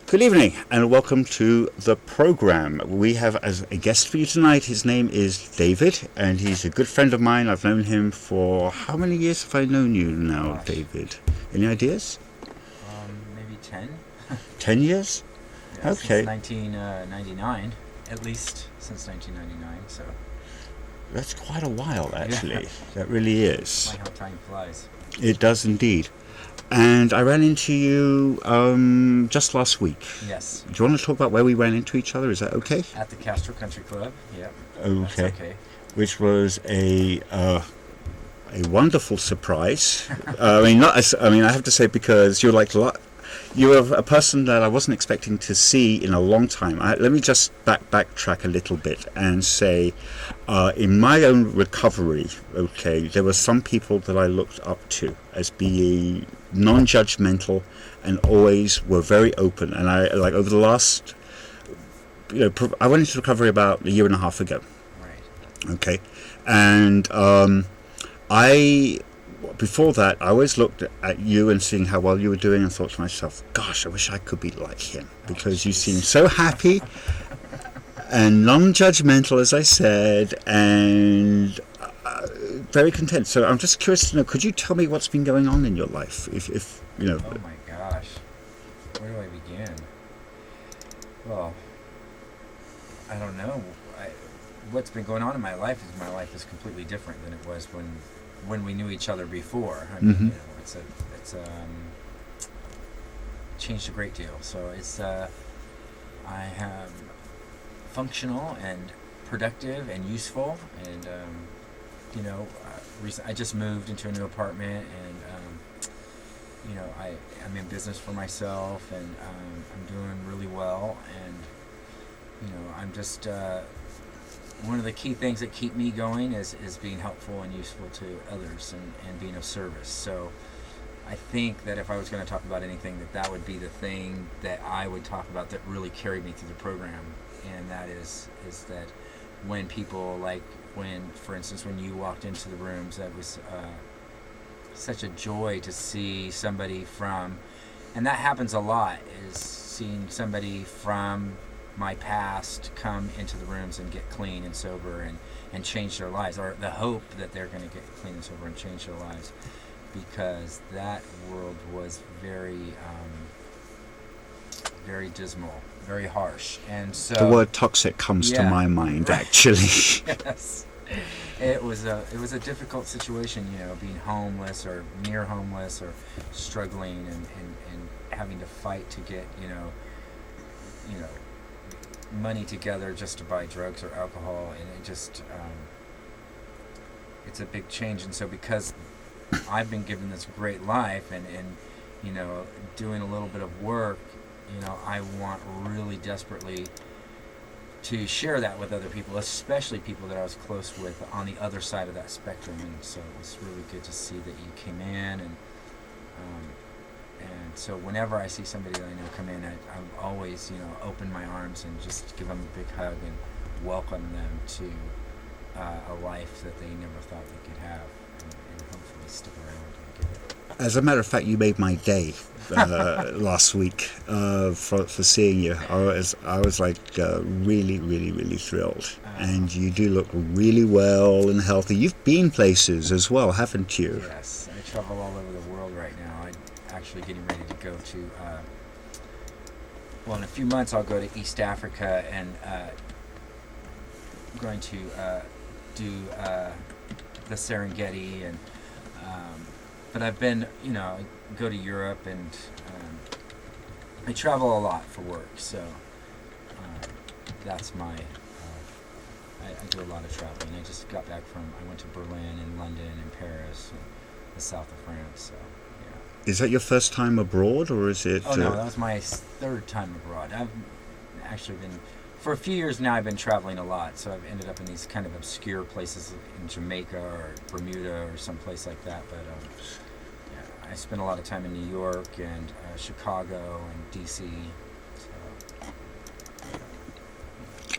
Good evening and welcome to the program. We have as a guest for you tonight, his name is David, and he's a good friend of mine. I've known him for, how many years have I known you now, David? Any ideas? Maybe 10. 10 years? Yeah, okay. Since 1999, at least since 1999, so. That's quite a while, actually. Yeah. That really is. My how time flies. It does indeed. And I ran into you just last week. Yes. Do you want to talk about where we ran into each other? Is that okay? At the Castro Country Club, yeah. Okay. That's okay. Which was a wonderful surprise. I have to say, because you're a person that I wasn't expecting to see in a long time. Let me just backtrack a little bit and say, in my own recovery, there were some people that I looked up to as being non-judgmental and always were very open. And I, over the last, I went into recovery about a year and a half ago. Right. Okay. And before that, I always looked at you and seeing how well you were doing and thought to myself, gosh, I wish I could be like him, because you seem so happy and non-judgmental, as I said, and very content. So I'm just curious to know, could you tell me what's been going on in your life? If you know. Oh my gosh. Where do I begin? Well, I don't know. What's been going on in my life is completely different than it was when we knew each other before. I mean, it's changed a great deal. So it's I am functional and productive and useful, and I just moved into a new apartment, and I'm in business for myself, and I'm doing really well, and I'm just one of the key things that keep me going is being helpful and useful to others, and being of service. So I think that if I was going to talk about anything, that would be the thing that I would talk about that really carried me through the program, and that is that when people, for instance, when you walked into the rooms, that was such a joy to see somebody from, and that happens a lot, is seeing somebody from my past come into the rooms and get clean and sober and change their lives, or the hope that they're going to get clean and sober and change their lives, because that world was very very dismal, very harsh, and so the word toxic comes to my mind, right. Actually. Yes. It was a difficult situation, being homeless or near homeless or struggling and having to fight to get money together just to buy drugs or alcohol, and it just it's a big change. And so because I've been given this great life and doing a little bit of work, I want really desperately to share that with other people, especially people that I was close with on the other side of that spectrum. And so it's really good to see that you came in, and so whenever I see somebody that I know come in, I'm always, open my arms and just give them a big hug and welcome them to a life that they never thought they could have, and hopefully stick around and get it. As a matter of fact, you made my day last week for seeing you. I was really, really, really thrilled. And you do look really well and healthy. You've been places as well, haven't you? Yes, I travel all over the world right now. I'm actually getting ready to go to, in a few months I'll go to East Africa, and I'm going to do the Serengeti, and but I've been, I go to Europe, and I travel a lot for work, so that's my, I do a lot of traveling. I just got back I went to Berlin and London and Paris and the south of France, so yeah. Is that your first time abroad, or is it? Oh no, that was my third time abroad. I've actually been, for a few years now, I've been traveling a lot, so I've ended up in these kind of obscure places in Jamaica or Bermuda or someplace like that, but I spent a lot of time in New York and Chicago and DC. So,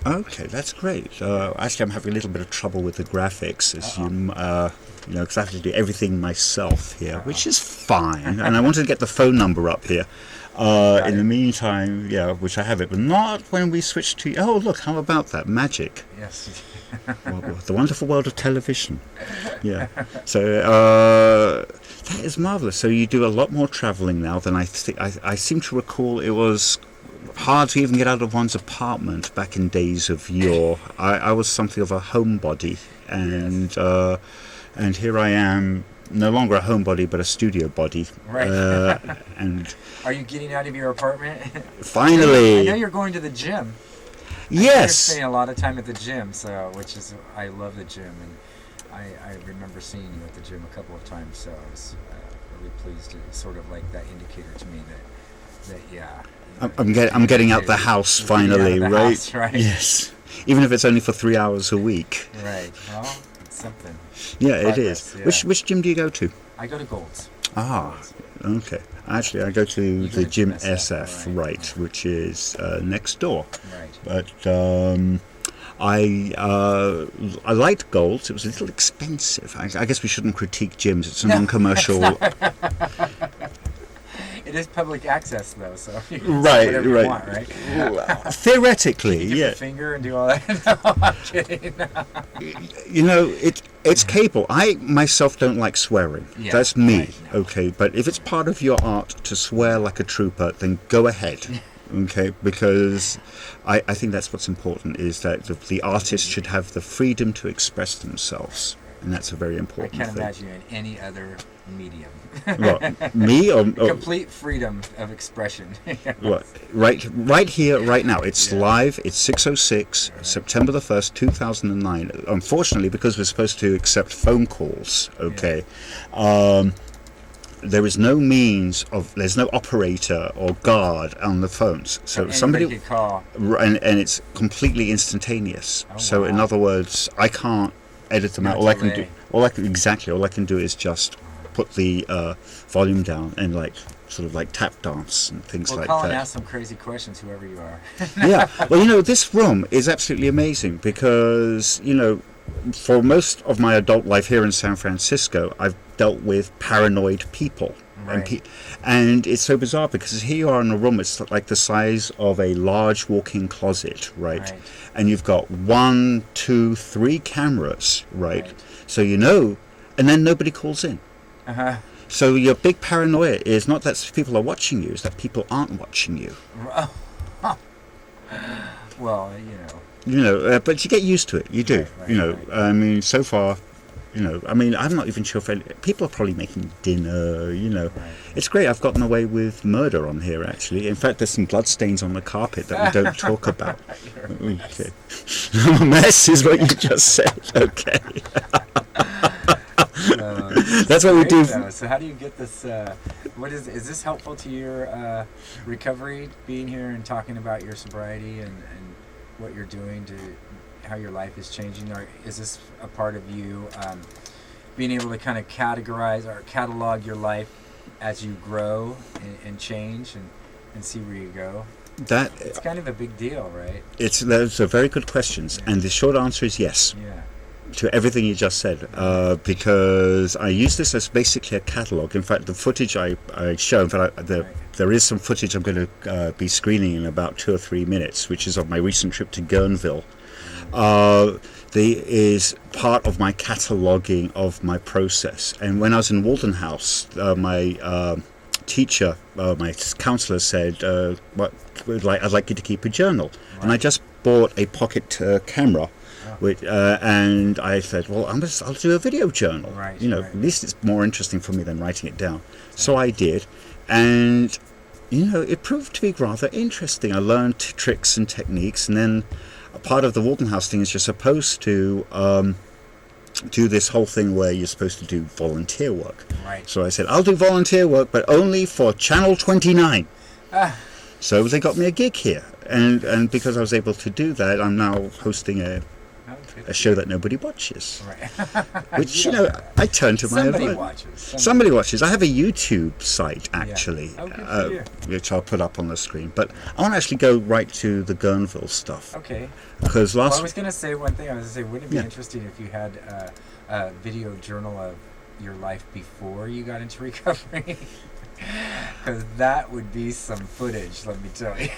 Okay, that's great. Actually, I'm having a little bit of trouble with the graphics, as because I have to do everything myself here, which is fine. And I wanted to get the phone number up here. In the meantime, which I have it, but not when we switch to. Oh, look! How about that magic? Yes. Well, the wonderful world of television. Yeah. So that is marvelous. So you do a lot more traveling now than I think. I seem to recall it was hard to even get out of one's apartment back in days of yore. I was something of a homebody, and here I am, no longer a homebody but a studio body. Right. And are you getting out of your apartment? Finally. I know you're going to the gym. Yes. You're spending a lot of time at the gym, I love the gym, and I remember seeing you at the gym a couple of times, so I was really pleased. It's sort of like that indicator to me that I'm getting out the house finally, right? House, right? Yes. Even if it's only for 3 hours a week. Right. Well, it's something. Yeah, it is. Yeah. Which gym do you go to? I go to Gold's. Okay. Actually, I go to the gym SF, right, which is next door. Right. But I liked Gold's. It was a little expensive. I guess we shouldn't critique gyms. It's a non-commercial. It is public access, though, so you can right, do whatever you want, right? Theoretically, can you dip your finger and do all that? No, I'm kidding. It's capable. I myself don't like swearing. Yeah, that's me. Right. Okay, but if it's part of your art to swear like a trooper, then go ahead. Okay, because I think that's what's important, is that the artist should have the freedom to express themselves, and that's a very important thing. I can't imagine you in any other medium. What, me or complete freedom of expression. What, right here, right now. It's live. It's 6:06, September the 1st, 2009. Unfortunately, because we're supposed to accept phone calls, okay, there is no there's no operator or guard on the phones. So somebody could call. And it's completely instantaneous. Oh, wow. In other words, I can't edit them out. All I can do is just put the volume down and sort of tap dance and things like that. Call and ask some crazy questions, whoever you are. Yeah. Well, this room is absolutely amazing because, for most of my adult life here in San Francisco, I've dealt with paranoid people. Right. And it's so bizarre because here you are in a room, it's like the size of a large walk-in closet, right? And you've got 1, 2, 3 cameras, right? So and then nobody calls in. Uh-huh. So your big paranoia is not that people are watching you, it's that people aren't watching you. Well, but you get used to it. You do. Right. I mean, so far, I'm not even sure if people are probably making dinner. Right. It's great. I've gotten away with murder on here, actually. In fact, there's some bloodstains on the carpet that we don't talk about. Okay. A mess is what you just said. Okay. That's what we do. So how do you get this? Is this helpful to your recovery, being here and talking about your sobriety and what you're doing how your life is changing? Or is this a part of you being able to kind of categorize or catalog your life as you grow and change and see where you go? It's kind of a big deal, right? Those are very good questions, and the short answer is yes. Yeah. To everything you just said, because I use this as basically a catalogue. In fact, the footage I show, in fact, there is some footage I'm going to be screening in about 2 or 3 minutes, which is of my recent trip to Guernville. Is part of my cataloguing of my process. And when I was in Walden House, my teacher, my counsellor said, I'd like you to keep a journal. Right. And I just bought a pocket camera. And I said, well, I'll do a video journal. Right, at least it's more interesting for me than writing it down. So I did, and it proved to be rather interesting. I learned tricks and techniques, and then a part of the Walden House thing is you're supposed to do this whole thing where you're supposed to do volunteer work. Right. So I said, I'll do volunteer work, but only for Channel 29. So they got me a gig here, and because I was able to do that, I'm now hosting a a show that nobody watches. Right. Which, I turn to Somebody my... watches. Somebody watches. I have a YouTube site, actually, Oh, good for you. which I'll put up on the screen. But I want to actually go right to the Guernville stuff. Okay. Because I was going to say one thing. I was going to say, wouldn't it be Yeah. interesting if you had a video journal of your life before you got into recovery? Because that would be some footage, let me tell you.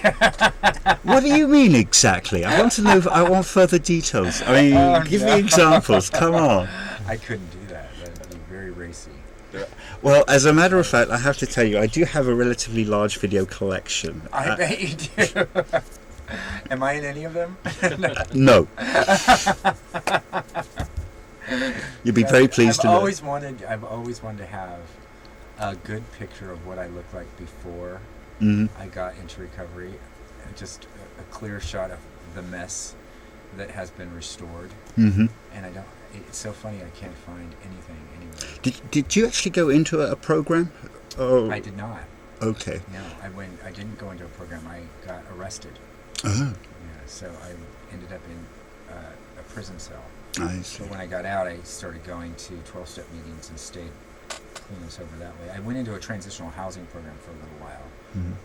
What do you mean exactly? I want to know. I want further details. I mean, give me examples. Come on. I couldn't do that. That'd be very racy. Well, as a matter of fact, I have to tell you, I do have a relatively large video collection. I bet you do. Am I in any of them? No. You'd be very pleased to know. I've always wanted to have a good picture of what I looked like before I got into recovery. Just a clear shot of the mess that has been restored. Mm-hmm. And it's so funny, I can't find anything anywhere. Did you actually go into a program? Oh. I did not. Okay. No, I didn't go into a program. I got arrested. Oh. Yeah, so I ended up in a prison cell. I see. So when I got out, I started going to 12-step meetings and stayed clean and sober that way. I went into a transitional housing program for a little while, and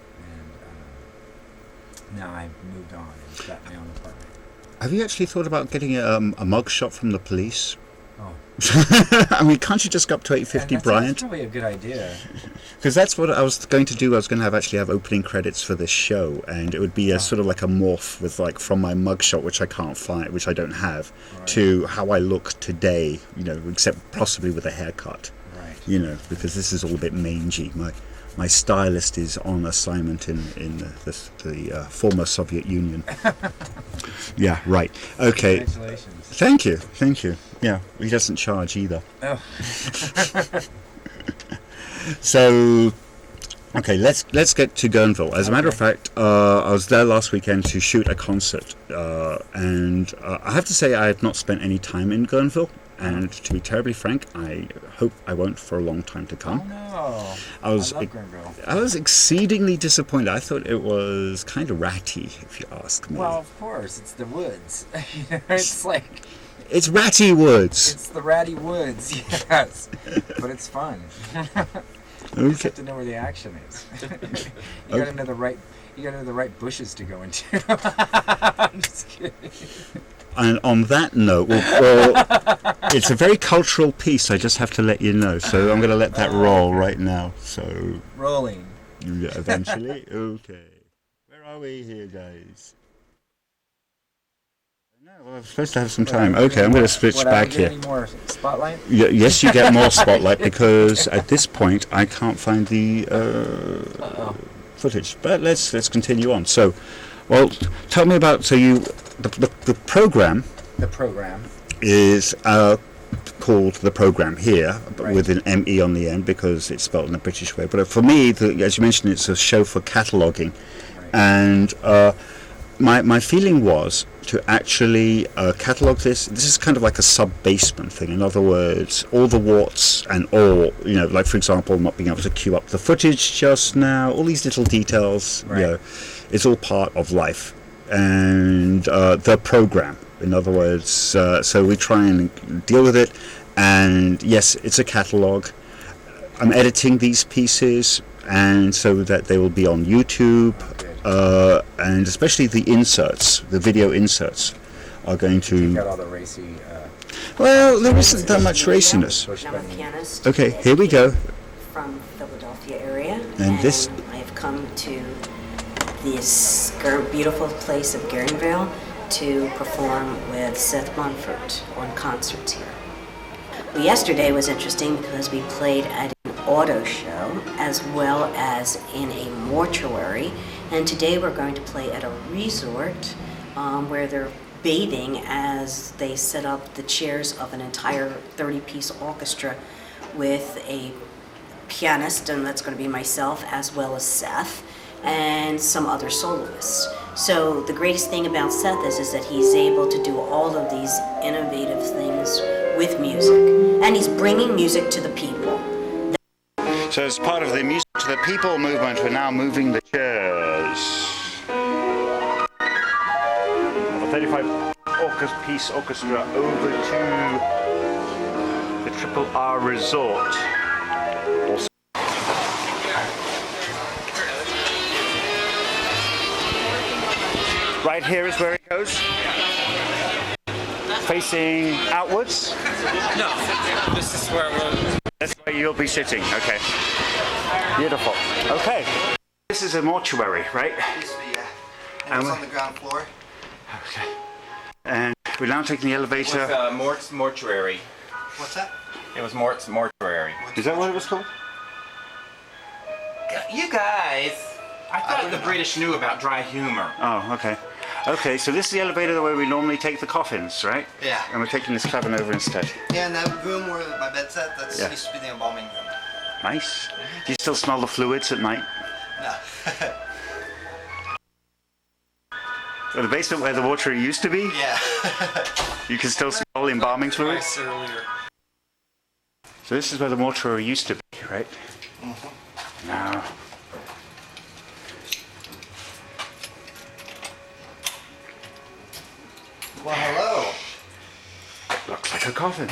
now I've moved on and got my own apartment. Have you actually thought about getting a mug shot from the police? Oh. I mean, can't you just go up to 850 Bryant? That's probably a good idea. Because that's what I was going to do. I was going to actually have opening credits for this show, and it would be a sort of like a morph with from my mugshot, which I can't find, which I don't have, right, to how I look today. Except possibly with a haircut. Right. Because this is all a bit mangy. My stylist is on assignment in the former Soviet Union. Yeah, right. Okay. Congratulations. Thank you. Yeah, he doesn't charge either. Oh. So, okay, let's get to Guernville. As a matter of fact, I was there last weekend to shoot a concert, and I have to say I have not spent any time in Guernville. And to be terribly frank, I hope I won't for a long time to come. Oh no! I love Guernville. I was exceedingly disappointed. I thought it was kind of ratty, if you ask me. Well, of course, it's the woods. It's like... It's ratty woods. It's the ratty woods, yes. But it's fun. You just have to know where the action is. You gotta know the right bushes to go into. I'm just kidding. And on that note, well, it's a very cultural piece, I just have to let you know. So I'm going to let that roll right now. So rolling. Yeah, eventually? Okay. Where are we here, guys? No, well, I'm supposed to have some time. Okay, I'm going to switch back here. Any more spotlight? Yes, you get more spotlight because at this point I can't find the footage. But let's continue on. So, well, tell me about the program. The program is called The Program here, right, with an M-E on the end because it's spelled in a British way. But for me, as you mentioned, it's a show for cataloguing, right, and my feeling was to actually catalogue this. This is kind of like a sub-basement thing. In other words, all the warts and all, like for example, not being able to queue up the footage just now, all these little details, right, it's all part of life. And the program, in other words, so we try and deal with it. And yes, it's a catalogue. I'm editing these pieces, and so that they will be on YouTube, and especially the inserts, the video inserts, are going to. You got all the racy. Well, there isn't that much raciness. I'm a pianist. Okay, here we go. From Philadelphia area, and this. I have come to this beautiful place of Guernville to perform with Seth on concerts here. Well, yesterday was interesting because we played at an auto show as well as in a mortuary, and today we're going to play at a resort where they're bathing as they set up the chairs of an entire 30-piece orchestra with a pianist, and that's going to be myself as well as Seth, and some other soloists. So the greatest thing about Seth is that he's able to do all of these innovative things with music, and he's bringing music to the people. So as part of the Music to the People movement, we're now moving the chairs. The 35 Peace Orchestra over to the Triple R Resort. Also, right here is where it goes. Facing outwards? No, this is where we'll... That's where you'll be sitting, okay. Beautiful. Okay. This is a mortuary, right? Used to be, yeah. And it's on the ground floor. Okay. And we're now taking the elevator. It was Mort's Mortuary. What's that? It was Mort's Mortuary. Is that what it was called? You guys, I thought the British knew about dry humor. Oh, okay. Okay, so this is the elevator where we normally take the coffins, right? Yeah. And we're taking this cabin over instead. Yeah, and that room where my bed's at, that's Yeah. used to be the embalming room. Nice. Do you still smell the fluids at night? No. Well, the basement where the mortuary used to be, Yeah. you can still smell the embalming fluids? Twice earlier. So this is where the mortuary used to be, right? Now, Well, hello. looks like a coffin.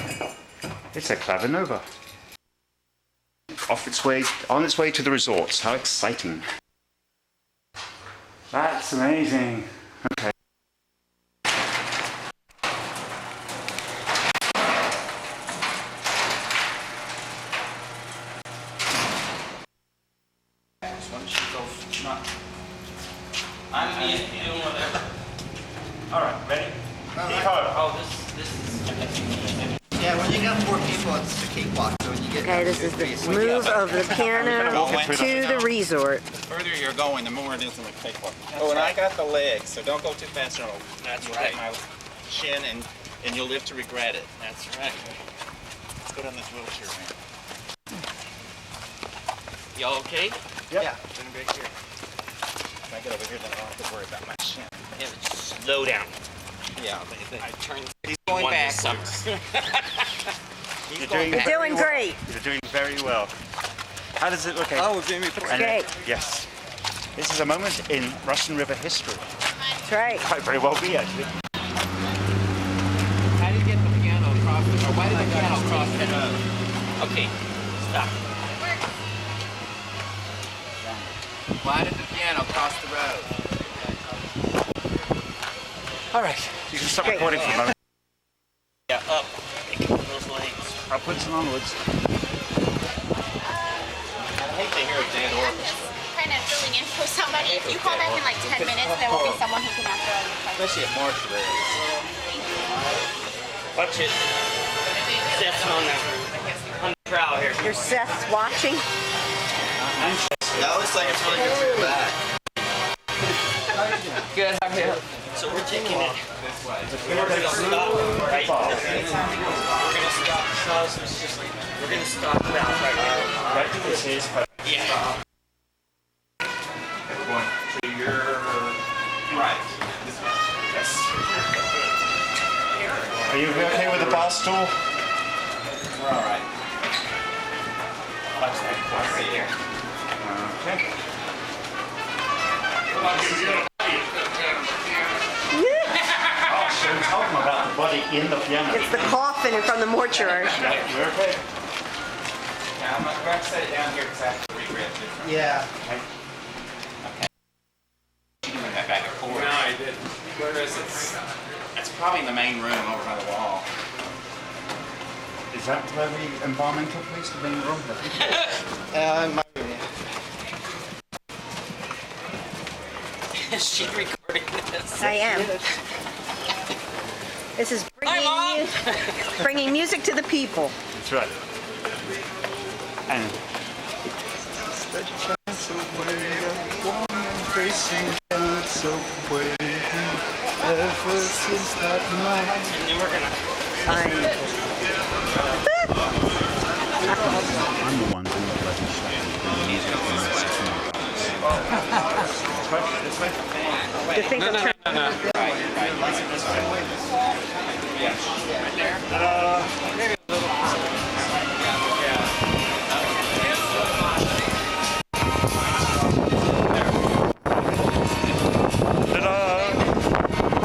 It's a Clavinova. On its way to the resorts. How exciting. That's amazing. Okay. All right, ready? Yeah, when you got 4 people, it's the cakewalk. So when you get Okay, this is the move of the piano to the resort. The further you're going, the more it is in the cakewalk. Oh, and I got the legs, so don't go too fast. No, that's right. My chin, and you'll live to regret it. That's right. Let's go down this wheelchair ramp. Y'all okay? Yeah. Doing great here. If I get over here, then I don't have to worry about my chin. Yeah, slow down. Yeah, I turned. He's going back. You're doing great. You're doing very well. How does it look? Oh, Jimmy. Great. Yes. This is a moment in Russian River history. That's right. Might very well be, actually. How do you get the piano across the road? Why did the piano cross the road? Okay, stop. Why did the piano cross the road? All right. You can stop Great. recording for a moment. Yeah, up. Those legs. I'll put some onwards. I hate to hear a dead I'm orchestra. just kind of filling in for somebody. If you call back in like 10 minutes, there will be someone who can answer all your questions. Especially at mortuaries. Watch it. Seth's on the prowl here. Your Seth's watching. That looks like it's really good for your back. Good, how are you? So we're taking it. We're going to stop right here. We're going to stop. We're going to stop about right here. Right to this is. Yeah. Going to your right. Yes. Are you okay with the bar stool? We're all right. Watch that. Right here. Okay. Oh, so we're talking about the body in the piano. It's the coffin from the mortuary. Yeah, we're okay. Now I'm going to set it down here because I have to regret this. Yeah. You can bring that back and forth. No, I didn't. Where is it? It's probably in the main room over by the wall. Is that where the embalming took place, the main room? My room, yeah. Is she recording this? I am. This is bringing music to the people. That's right. And And then we're gonna. I'm the one doing the bloody stuff. This way? To think of Right. This way. Yeah. Right there. Maybe a little. Ta-da!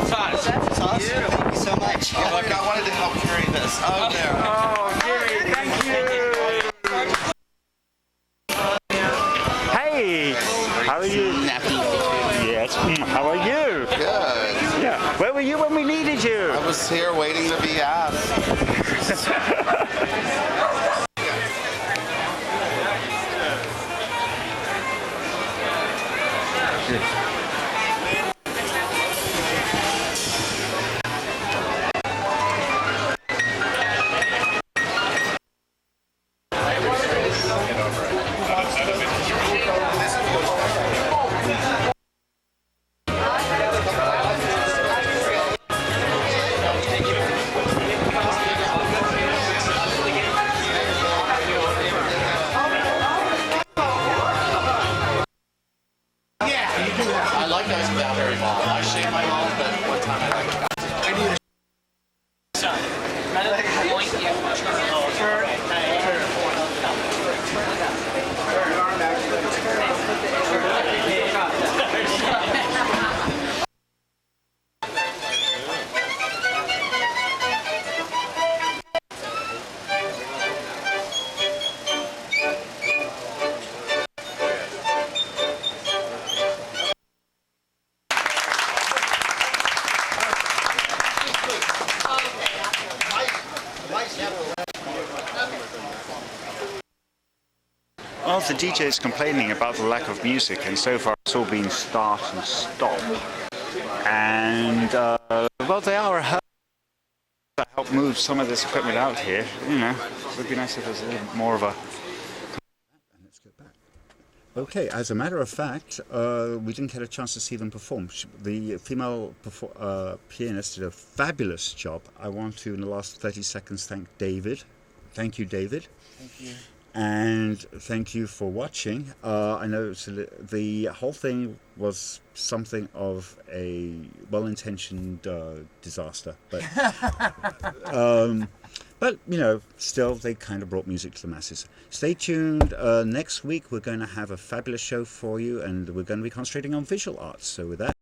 That's awesome. Thank you so much. How are you? Good. Yeah. Where were you when we needed you? I was here waiting to be asked. I like guys without very long. I shave my balls, but one time I like Well, the DJ is complaining about the lack of music, and so far it's all been start and stop. And, well, they are a help to help move some of this equipment out here. You know, it would be nice if there was a little more of a... Let's get back. Okay, as a matter of fact, we didn't get a chance to see them perform. The female pianist did a fabulous job. I want to, in the last 30 seconds, thank David. Thank you, David. Thank you. And thank you for watching. I know the whole thing was something of a well-intentioned disaster, but but you know, still they kind of brought music to the masses. Stay tuned. Next week we're going to have a fabulous show for you, and we're going to be concentrating on visual arts. So with that.